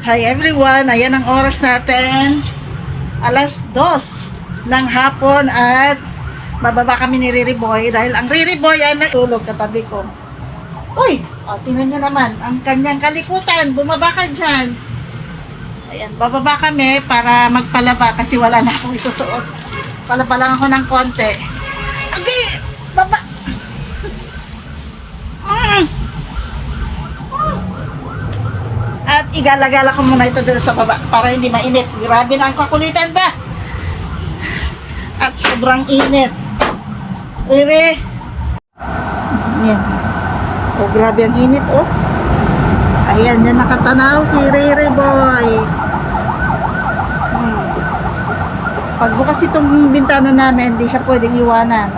Hi everyone, ayan ang oras natin. Alas 2 ng hapon at bababa kami ni Riri Boy dahil ang Riri Boy ay natulog katabi ko. Uy, tingnan nyo naman, ang kanyang kalikutan, bumaba ka dyan. Ayan, bababa kami para magpalaba kasi wala na akong isusuot. Palaba lang ako ng konti. Okay, baba. At igala-gala ko muna ito doon sa baba para hindi mainit. Grabe na ang kakulitan ba? At sobrang init. Riri. Yan. Oh, grabe ang init, oh. Ayan, yan nakatanaw si Riri Boy. Pag bukas itong bintana namin, hindi siya pwedeng iwanan.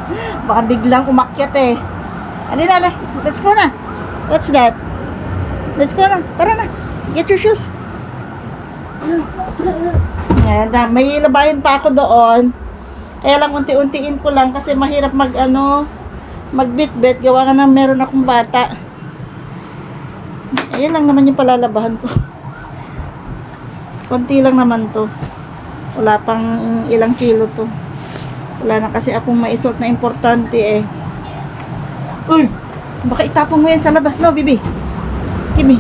Baka biglang umakyat eh. Ano na, let's go na. What's that? Let's go na. Tara na. Get your shoes. Ayan, may labahin pa ako doon. Kaya lang unti-untiin ko lang kasi mahirap magbitbit. Gawa nga na meron akong bata. Ayan lang naman yung palalabahan ko. Konti lang naman to. Wala pang ilang kilo to. Wala na kasi akong maisuot na importante eh. Uy! Baka itapon mo yan sa labas, no, bibi? Kimi.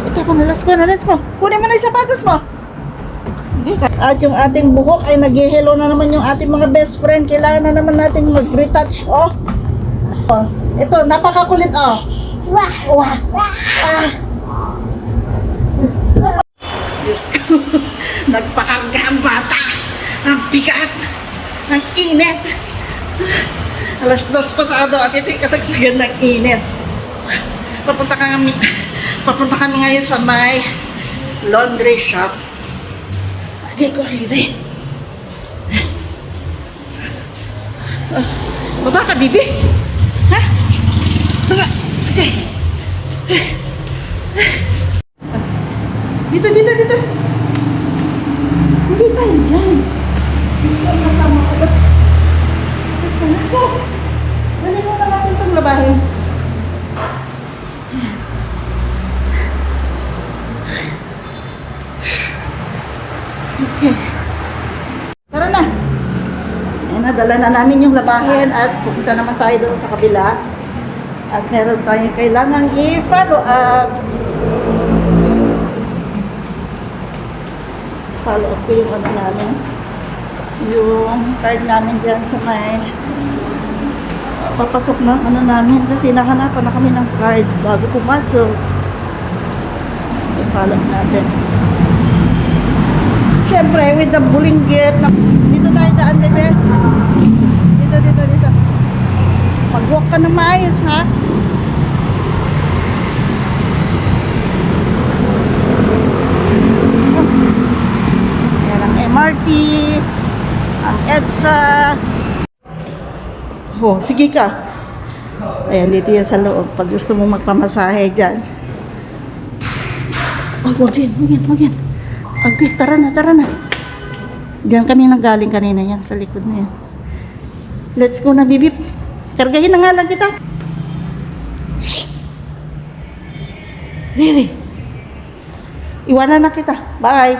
Itapon na, let's go. Kunin mo na yung sapatos mo. At yung ating buhok ay nag-hello na naman yung ating mga best friend. Kailangan na naman natin mag-retouch, oh. Ito, napakakulit, oh. Wah. Diyos ko. Nagpakarga ang bata. Ang bigat. Ang init. Alas 2 pasado at ito yung kasagsagan ng init. Papunta kami ngayon sa may laundry shop. Okay, go, Riri. Baba ka, bibi. Ha? Baba. Okay. Dito. Hindi pa yun dyan. Gusto ko kasama ko. Let's go. Dali mo na natin itong labahin. Okay. Tara na. Ayan, nadala na namin yung labahin at pupunta naman tayo doon sa kabila. At meron tayong kailangang i-follow up. Follow up ko yung ano namin. Yung card namin dyan sa may papasok ng ano namin kasi nakahanapan na kami ng card bago pumasok. I-follow up natin. Siyempre, with the bulinggit na dito tayo daan, bebe. Dito. Mag-walk ka na maayos, ha? Yan ang MRT, ang EDSA. Oh, sige ka. Ayan, dito yan sa loob. Pag gusto mo magpamasahe dyan. Oh, wag yan. Okay, tara na. Diyan kami nanggaling kanina yan, sa likod na yan. Let's go na, bibi. Kargahin na nga lang kita. Riri. Iwanan na kita. Bye.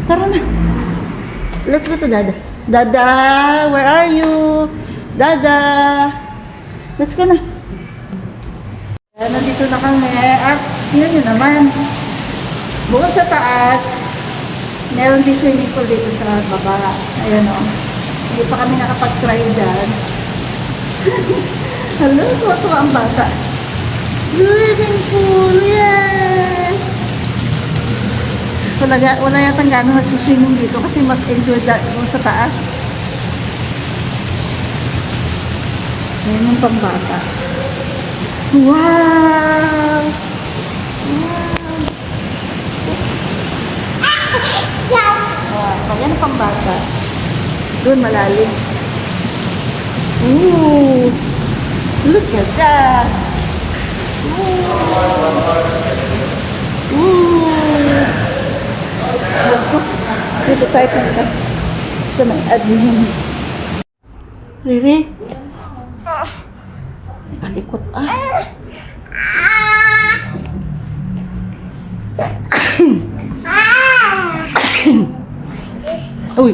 Tara na. Let's go to Dada. Dada, where are you? Dada. Let's go na. Nandito na kami at yun naman. Bukod sa taas, meron din swimming pool dito sa baba. Ayan o. Hindi pa kami nakapag-try dyan. Hello, tuwa-tuwa ang bata. Swimming pool, yay! Wala yatang gano'n nagsiswimming dito kasi mas enjoy doon sa taas. Ayan yung pambata. Wow! Ayan ang pambata. Doon malalim. Ooh! Look at that! Ooh! Let's go. Dito tayo punta sa may admin. Riri? Nakalikot. Ah. Uy,